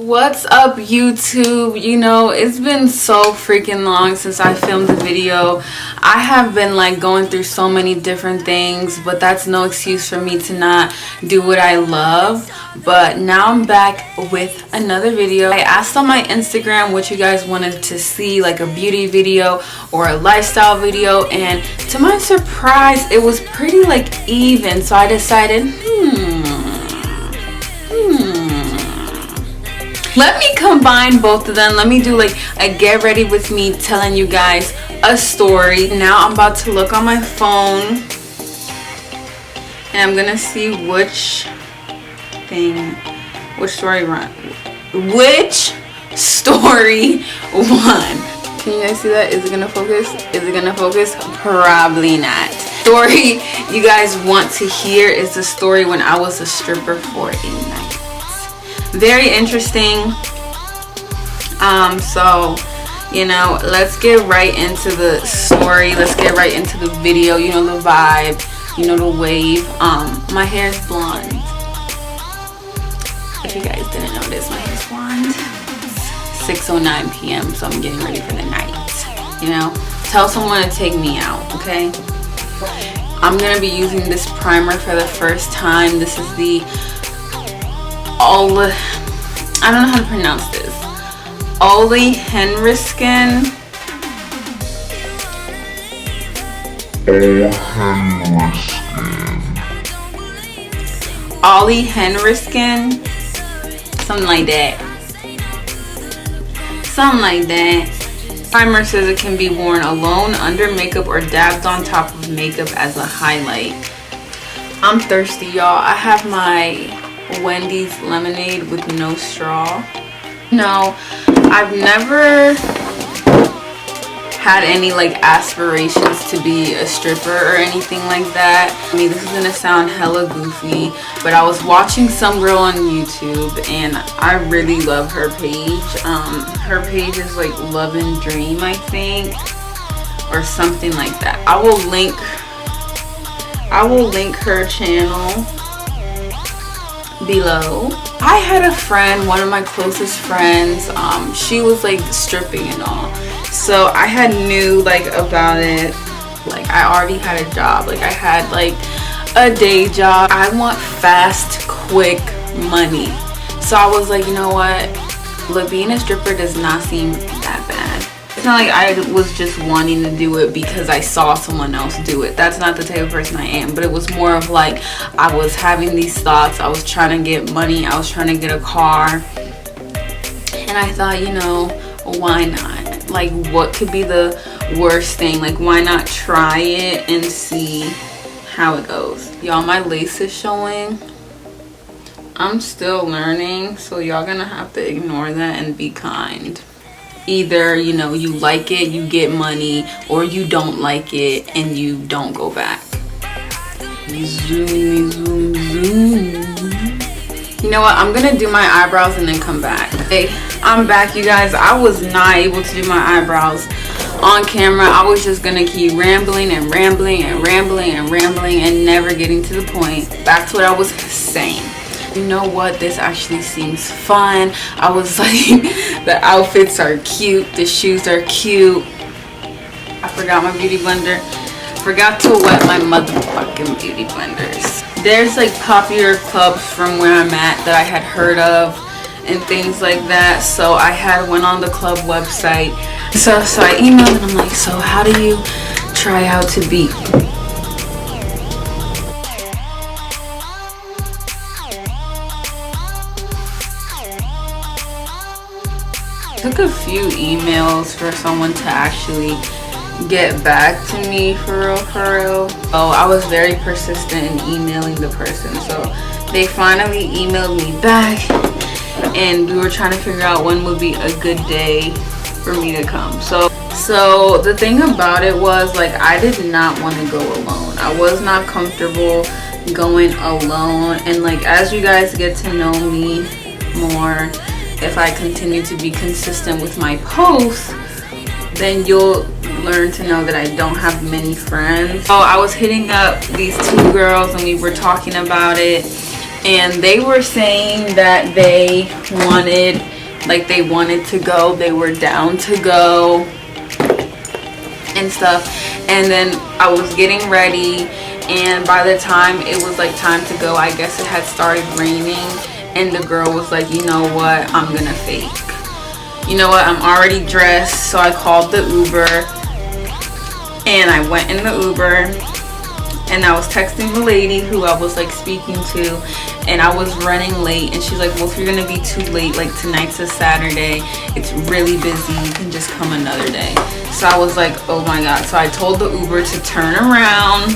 What's up, YouTube? You know, it's been so freaking long since I filmed the video. I have been like going through so many different things, but that's no excuse for me to not do what I love. But now I'm back with another video. I asked on my Instagram what you guys wanted to see, like a beauty video or a lifestyle video, and to my surprise it was pretty like even, so I decided let me combine both of them. Let me do like a get ready with me telling you guys a story. Now I'm about to look on my phone and I'm gonna see which story won. Can you guys see that? Is it gonna focus? Is it gonna focus? Probably not. Story you guys want to hear is the story when I was a stripper for a night. Very interesting. So you know, let's get right into the story. Let's get right into the video. You know the vibe, you know the wave. My hair is blonde. If you guys didn't notice, my hair is blonde. 6:09 p.m. so I'm getting ready for the night. You know, tell someone to take me out, okay? I'm gonna be using this primer for the first time. This is the I don't know how to pronounce this. Ole Henriksen. Ole Henriksen. Something like that. Something like that. Primer says it can be worn alone, under makeup, or dabbed on top of makeup as a highlight. I'm thirsty, y'all. I have my Wendy's lemonade with no straw. No, I've never had any like aspirations to be a stripper or anything like that. I mean, this is gonna sound hella goofy, but I was watching some girl on YouTube and I really love her page. Her page is like Love and Dream, I think, or something like that. I will link her channel below. I had a friend, one of my closest friends, she was like stripping and all, so I had knew like about it. Like I already had a job, like I had like a day job. I want fast, quick money, so I was like, you know what, look, being a stripper does not seem that bad. It's not like I was just wanting to do it because I saw someone else do it. That's not the type of person I am. But it was more of like, I was having these thoughts. I was trying to get money. I was trying to get a car. And I thought, you know, why not? Like, what could be the worst thing? Like, why not try it and see how it goes? Y'all, my lace is showing. I'm still learning, so y'all gonna have to ignore that and be kind. Either, you know, you like it, you get money, or you don't like it and you don't go back. Zoom, zoom, zoom. You know what, I'm gonna do my eyebrows and then come back. Hey, I'm back, you guys. I was not able to do my eyebrows on camera. I was just gonna keep rambling and rambling and rambling and rambling and never getting to the point. Back to what I was saying. You know what, this actually seems fun. I was like, the outfits are cute, the shoes are cute. I forgot my beauty blender. Forgot to wet my motherfucking beauty blenders. There's like popular clubs from where I'm at that I had heard of and things like that, so I had went on the club website. So I emailed and I'm like, so how do you try out to be? Took a few emails for someone to actually get back to me for real. Oh, I was very persistent in emailing the person, so they finally emailed me back and we were trying to figure out when would be a good day for me to come. So the thing about it was, like, I did not want to go alone. I was not comfortable going alone, and like, as you guys get to know me more, if I continue to be consistent with my posts, then you'll learn to know that I don't have many friends. So I was hitting up these two girls and we were talking about it, and they were saying that they wanted Like they wanted to go, they were down to go and stuff. And then I was getting ready, and by the time it was like time to go, I guess it had started raining, and the girl was like, you know what, I'm gonna fake. You know what, I'm already dressed. So I called the Uber, and I went in the Uber, and I was texting the lady who I was like speaking to, and I was running late, and she's like, well, if you're gonna be too late, like tonight's a Saturday, it's really busy, you can just come another day. So I was like, oh my god. So I told the Uber to turn around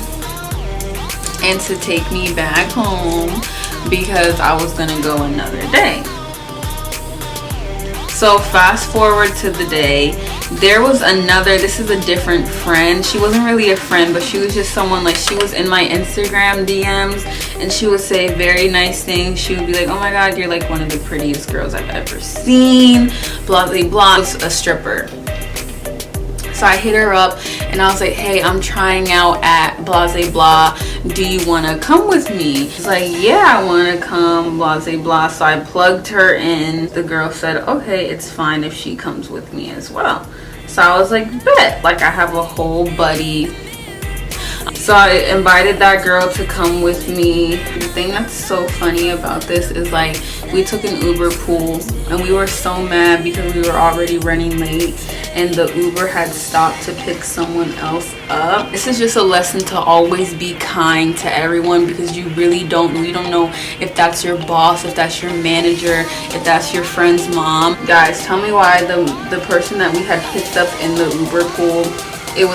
and to take me back home because I was gonna go another day. So fast forward to the day, there was another, this is a different friend. She wasn't really a friend, but she was just someone, like she was in my Instagram DMs, and she would say very nice things. She would be like, oh my god, you're like one of the prettiest girls I've ever seen, blah blah blah. Was a stripper. So I hit her up and I was like, hey, I'm trying out at blah blah, do you want to come with me? She's like, yeah, I want to come, blah blah. So I plugged her in. The girl said, okay, it's fine if she comes with me as well. So I was like, bet, like I have a whole buddy. So I invited that girl to come with me. The thing that's so funny about this is like we took an Uber pool, and we were so mad because we were already running late, and the Uber had stopped to pick someone else up. This is just a lesson to always be kind to everyone, because you really don't know if that's your boss, if that's your manager, if that's your friend's mom. Guys, tell me why the person that we had picked up in the Uber pool, it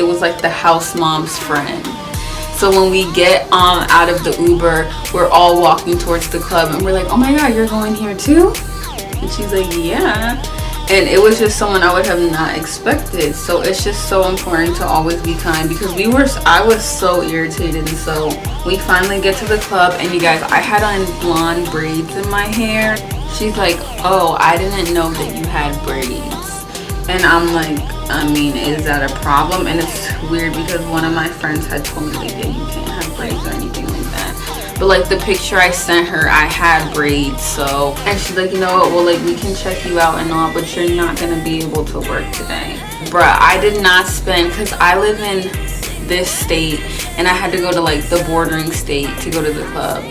was like the house mom's friend. So when we get out of the Uber, we're all walking towards the club, and we're like, oh my god, you're going here too? And she's like, yeah. And it was just someone I would have not expected. So it's just so important to always be kind, because I was so irritated. And so we finally get to the club, and you guys, I had on blonde braids in my hair. She's like, oh, I didn't know that you had braids. And I'm like, I mean, is that a problem? And it's weird because one of my friends had told me like, yeah, you can't have braids or anything like that. But like the picture I sent her, I had braids. So, and she's like, you know what, well, like we can check you out and all, but you're not gonna be able to work today. Bruh, I did not spend, because I live in this state and I had to go to like the bordering state to go to the club.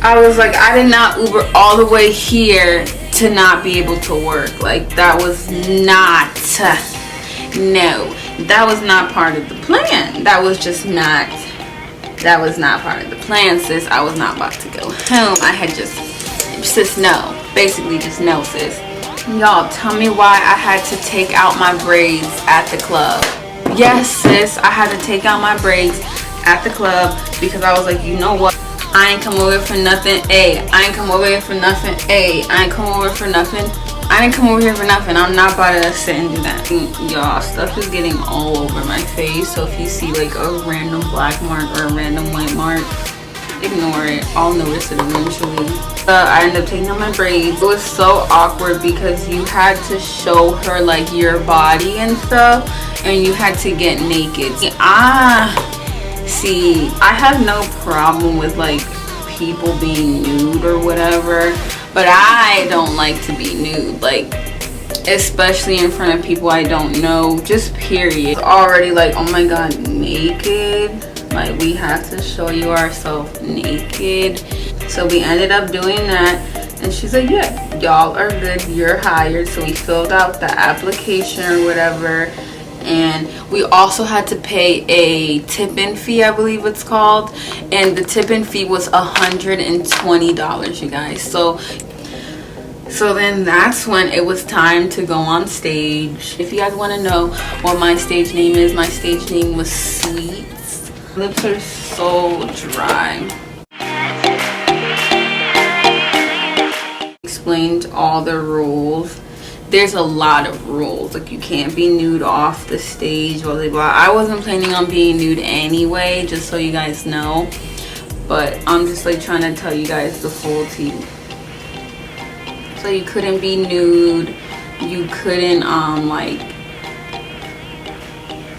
I was like, I did not Uber all the way here to not be able to work. Like that was not, no, that was not part of the plan. That was not part of the plan, sis. I was not about to go home. I had just, sis, no, basically just no, sis. Y'all, tell me why I had to take out my braids at the club. Yes, sis, I had to take out my braids at the club because I was like, you know what? I ain't come over for nothing, I ain't come over here for nothing, I ain't come over for nothing. I didn't come over here for nothing. I'm not about to sit and do that. Y'all, stuff is getting all over my face. So if you see like a random black mark or a random white mark, ignore it. I'll notice it eventually. I ended up taking out my braids. It was so awkward because you had to show her like your body and stuff, and you had to get naked. See, I have no problem with like people being nude or whatever, but I don't like to be nude, like especially in front of people I don't know, just period. It's already like, oh my god, naked, like we have to show you ourselves naked. So we ended up doing that, and she's like, yeah, y'all are good, you're hired. So we filled out the application or whatever, and we also had to pay a tip-in fee, I believe it's called, and the tip-in fee was $120, you guys. So then that's when it was time to go on stage. If you guys want to know what my stage name is, my stage name was Sweets. Lips are so dry. Explained all the rules. There's a lot of rules, like you can't be nude off the stage, blah blah blah. I wasn't planning on being nude anyway, just so you guys know, but I'm just like trying to tell you guys the full tea. So you couldn't be nude, you couldn't like,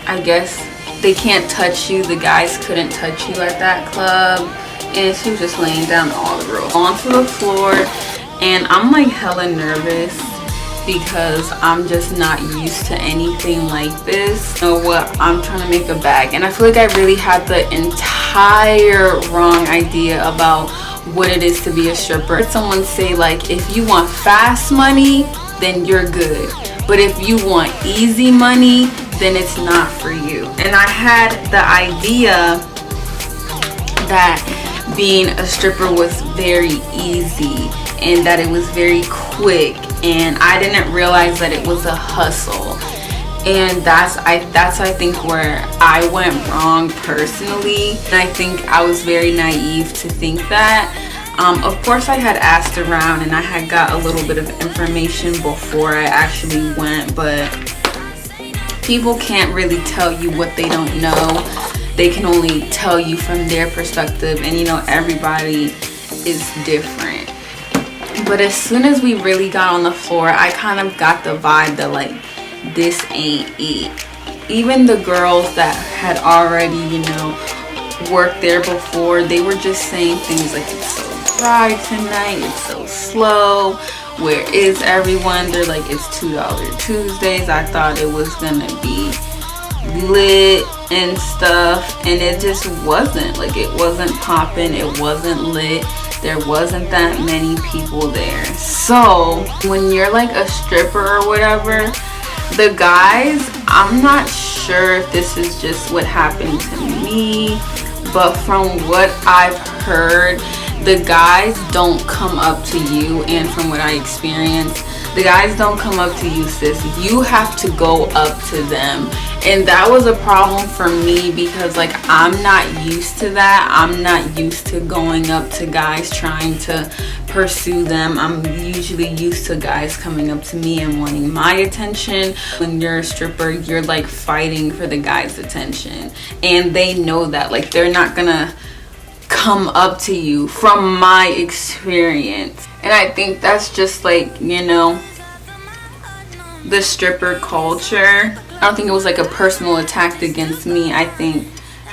I guess they can't touch you, the guys couldn't touch you at that club, and she was just laying down all the rules onto the floor. and I'm like hella nervous because I'm just not used to anything like this. You know what, I'm trying to make a bag, and I feel like I really had the entire wrong idea about what it is to be a stripper. Someone say like, if you want fast money, then you're good, but if you want easy money, then it's not for you. And I had the idea that being a stripper was very easy and that it was very quick, and I didn't realize that it was a hustle. And that's I think where I went wrong personally. And I think I was very naive to think that. Of course I had asked around and I had got a little bit of information before I actually went, but people can't really tell you what they don't know. They can only tell you from their perspective, and you know, everybody is different. But as soon as we really got on the floor, I kind of got the vibe that like, this ain't it. Even the girls that had already, you know, worked there before, they were just saying things like, it's so dry tonight, it's so slow, where is everyone? They're like, it's $2 Tuesdays. I thought it was gonna be lit and stuff, and it just wasn't. Like, it wasn't popping, it wasn't lit, there wasn't that many people there. So when you're like a stripper or whatever, the guys, I'm not sure if this is just what happened to me, but from what I've heard, the guys don't come up to you, and from what I experienced, the guys don't come up to you, sis. You have to go up to them. And that was a problem for me because like, I'm not used to that. I'm not used to going up to guys trying to pursue them. I'm usually used to guys coming up to me and wanting my attention. When you're a stripper, you're like fighting for the guy's attention, and they know that. Like, they're not gonna come up to you, from my experience. And I think that's just like, you know, the stripper culture. I don't think it was like a personal attack against me. I think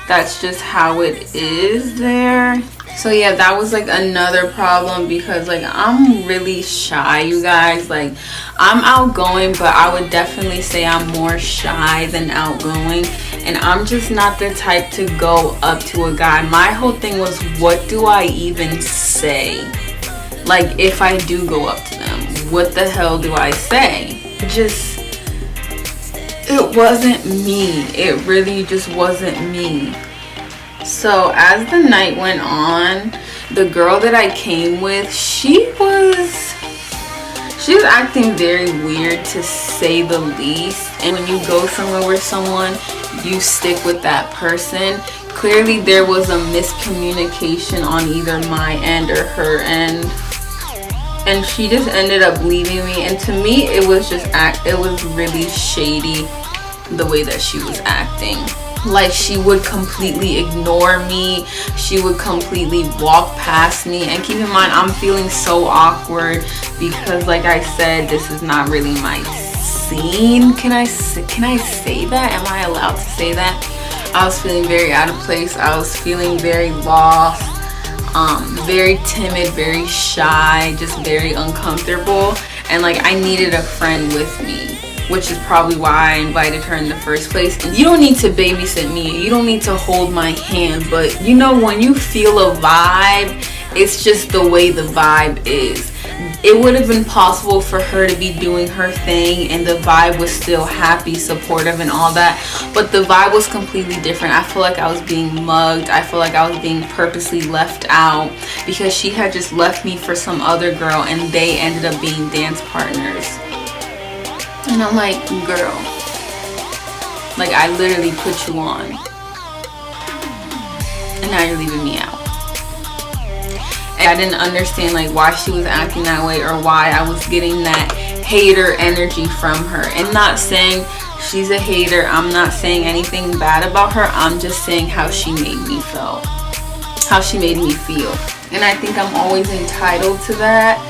that's just how it is there. So yeah, that was like another problem because like, I'm really shy, you guys. Like, I'm outgoing, but I would definitely say I'm more shy than outgoing. And I'm just not the type to go up to a guy. My whole thing was, what do I even say? Like, if I do go up to them, what the hell do I say? It wasn't me. It really just wasn't me. So as the night went on, the girl that I came with, she was acting very weird, to say the least. And when you go somewhere with someone, you stick with that person. Clearly there was a miscommunication on either my end or her end, and she just ended up leaving me. And to me, it was really shady the way that she was acting. Like, she would completely ignore me, she would completely walk past me. And keep in mind, I'm feeling so awkward because like I said, this is not really my scene. Can I say that? Am I allowed to say that? I was feeling very out of place. I was feeling very lost, very timid, very shy, just very uncomfortable. And like, I needed a friend with me, which is probably why I invited her in the first place. And you don't need to babysit me, you don't need to hold my hand, but you know, when you feel a vibe, it's just the way the vibe is. It would have been possible for her to be doing her thing and the vibe was still happy, supportive and all that, but the vibe was completely different. I feel like I was being mugged. I feel like I was being purposely left out because she had just left me for some other girl and they ended up being dance partners. And I'm like, girl, like, I literally put you on and now you're leaving me out. And I didn't understand like why she was acting that way or why I was getting that hater energy from her. And not saying she's a hater, I'm not saying anything bad about her, I'm just saying how she made me feel. How she made me feel. And I think I'm always entitled to that.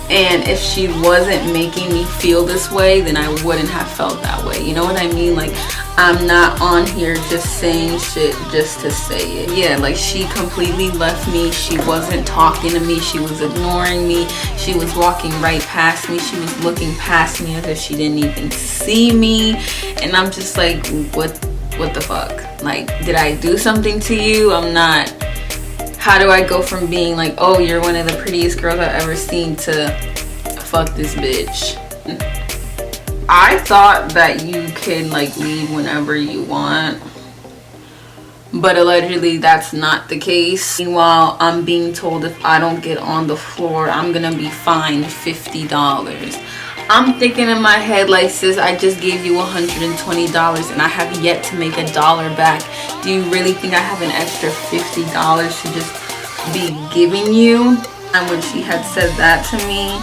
And if she wasn't making me feel this way, then I wouldn't have felt that way. You know what I mean? Like, I'm not on here just saying shit just to say it. Yeah, like she completely left me. She wasn't talking to me. She was ignoring me. She was walking right past me. She was looking past me as if she didn't even see me. And I'm just like, what the fuck? Like, did I do something to you? I'm not. How do I go from being like, oh, you're one of the prettiest girls I've ever seen, to fuck this bitch? I thought that you can like leave whenever you want, but allegedly that's not the case. Meanwhile, I'm being told if I don't get on the floor, I'm gonna be fined $50. I'm thinking in my head like, sis, I just gave you $120 and I have yet to make $1 back. Do you really think I have an extra $50 to just be giving you? And when she had said that to me,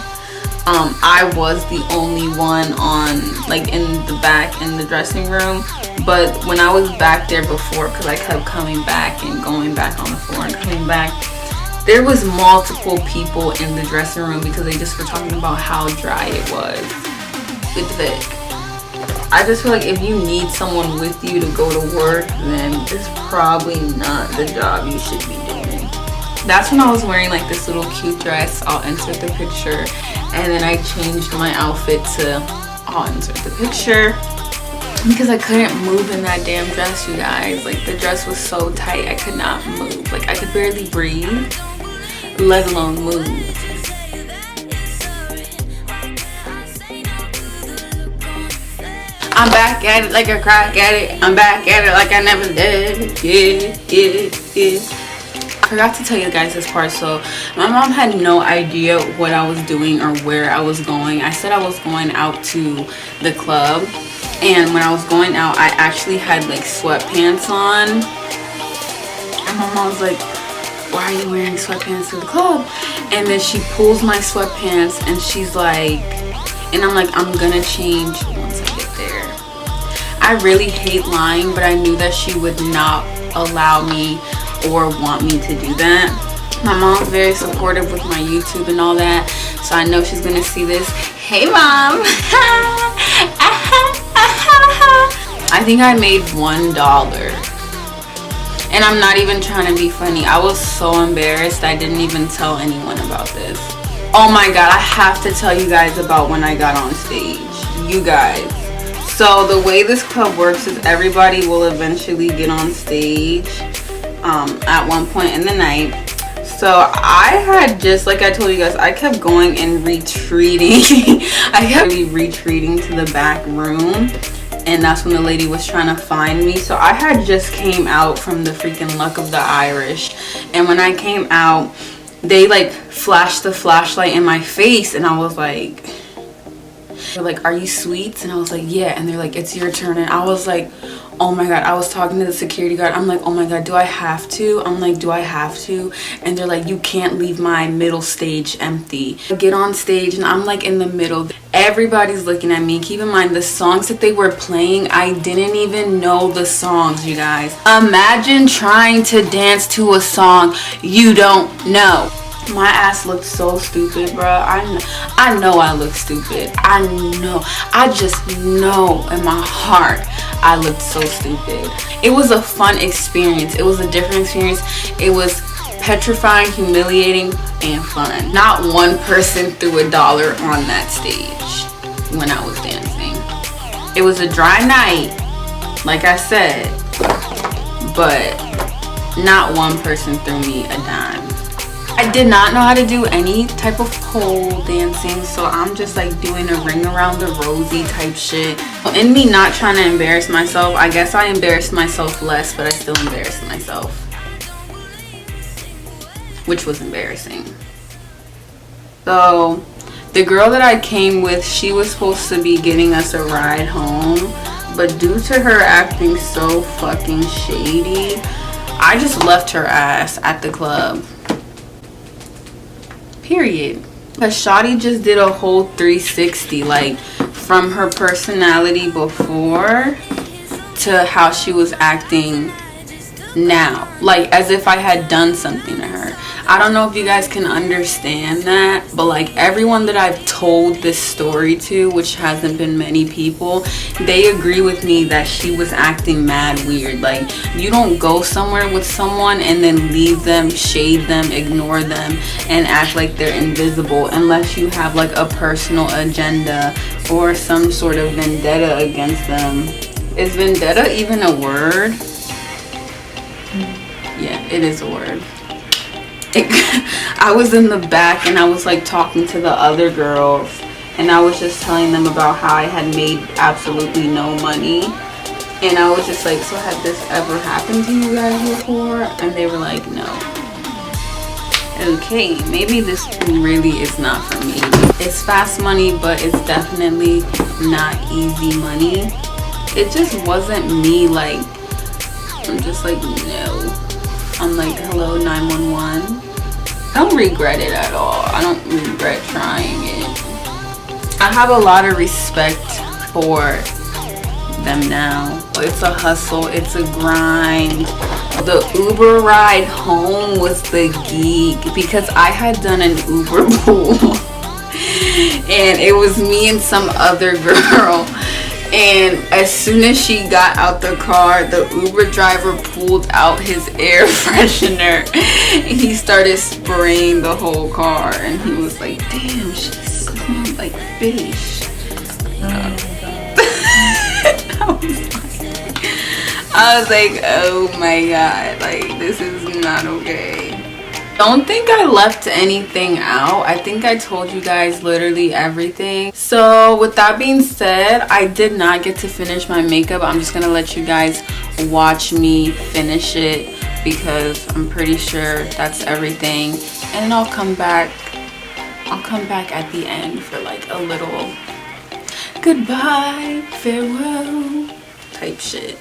I was the only one on, like, in the back in the dressing room. But when I was back there before, because I kept coming back and going back on the floor and coming back, there was multiple people in the dressing room because they just were talking about how dry it was with Vic. I just feel like if you need someone with you to go to work, then it's probably not the job you should be doing. That's when I was wearing like this little cute dress. I'll insert the picture. And then I changed my outfit to, I'll insert the picture, because I couldn't move in that damn dress, you guys. Like, the dress was so tight, I could not move. Like, I could barely breathe, let alone move. I'm back at it like a crack at it. I'm back at it like I never did. Yeah. I forgot to tell you guys this part. So my mom had no idea what I was doing or where I was going. I said I was going out to the club, and when I was going out, I actually had like sweatpants on, and my mom was like, why are you wearing sweatpants to the club? And then she pulls my sweatpants and she's like, and I'm like, I'm gonna change once I get there. I really hate lying, but I knew that she would not allow me or want me to do that. My mom's very supportive with my YouTube and all that, so I know she's gonna see this. Hey mom. I think I made $1, and I'm not even trying to be funny. I was so embarrassed I didn't even tell anyone about this. Oh my god, I have to tell you guys about when I got on stage, you guys. So the way this club works is everybody will eventually get on stage at one point in the night. So I had just, like I told you guys, I kept going and retreating. I kept retreating to the back room, and that's when the lady was trying to find me. So I had just came out from the freaking Luck of the Irish, and when I came out, they like flashed the flashlight in my face, and I was like, they're like, are you Sweets? And I was like, yeah. And they're like, it's your turn. And I was like, oh my god. I was talking to the security guard. I'm like, oh my god, do I have to? I'm like, do I have to? And they're like, you can't leave my middle stage empty. I get on stage and I'm like in the middle. Everybody's looking at me. Keep in mind, the songs that they were playing, I didn't even know the songs, you guys. Imagine trying to dance to a song you don't know. My ass looked so stupid, bro. I know I look stupid. I know. I just know in my heart I looked so stupid. It was a fun experience. It was a different experience. It was petrifying, humiliating, and fun. Not one person threw $1 on that stage when I was dancing. It was a dry night, like I said, but not one person threw me a dime. I did not know how to do any type of pole dancing, so I'm just like doing a ring around the rosy type shit. In me not trying to embarrass myself, I guess I embarrassed myself less, but I still embarrassed myself, which was embarrassing. So the girl that I came with, she was supposed to be getting us a ride home, but due to her acting so fucking shady, I just left her ass at the club. Period. Because Shawty just did a whole 360, like from her personality before to how she was acting now, like as if I had done something to her. I don't know if you guys can understand that, but like everyone that I've told this story to, which hasn't been many people, they agree with me that she was acting mad weird. Like, you don't go somewhere with someone and then leave them, shade them, ignore them, and act like they're invisible unless you have like a personal agenda or some sort of vendetta against them. Is vendetta even a word? Yeah, it is a word. I was in the back and I was like talking to the other girls, and I was just telling them about how I had made absolutely no money, and I was just like, so had this ever happened to you guys before? And they were like, no. Okay, maybe this really is not for me. It's fast money, but it's definitely not easy money. It just wasn't me. Like, I'm just like, no. I'm like, hello 911. I don't regret it at all. I don't regret trying it. I have a lot of respect for them now. It's a hustle, it's a grind. The Uber ride home was the geek because I had done an Uber pool and it was me and some other girl. And as soon as she got out the car, the Uber driver pulled out his air freshener and he started spraying the whole car. And he was like, damn, she smells like fish. I was like, oh my god, like, this is not okay. Don't think I left anything out. I think I told you guys literally everything. So with that being said, I did not get to finish my makeup. I'm just gonna let you guys watch me finish it because I'm pretty sure that's everything. And I'll come back at the end for like a little goodbye, farewell type shit.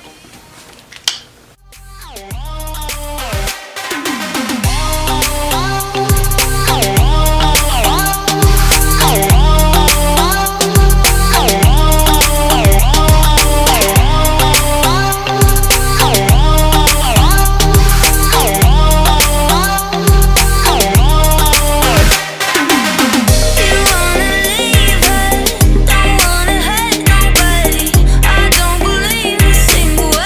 Single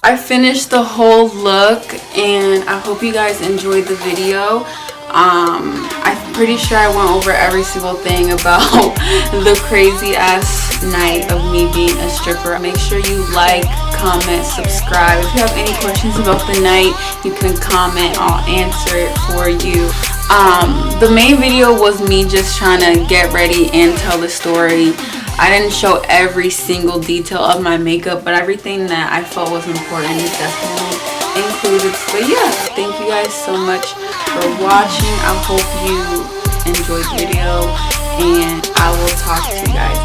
I finished the whole look and I hope you guys enjoyed the video. I'm pretty sure I went over every single thing about the crazy ass night of me being a stripper. Make sure you like, comment, subscribe. If you have any questions about the night, you can comment. I'll answer it for you. The main video was me just trying to get ready and tell the story. I didn't show every single detail of my makeup, but everything that I felt was important is definitely included. But yeah, thank you guys so much for watching. I hope you enjoyed the video, and I will talk to you guys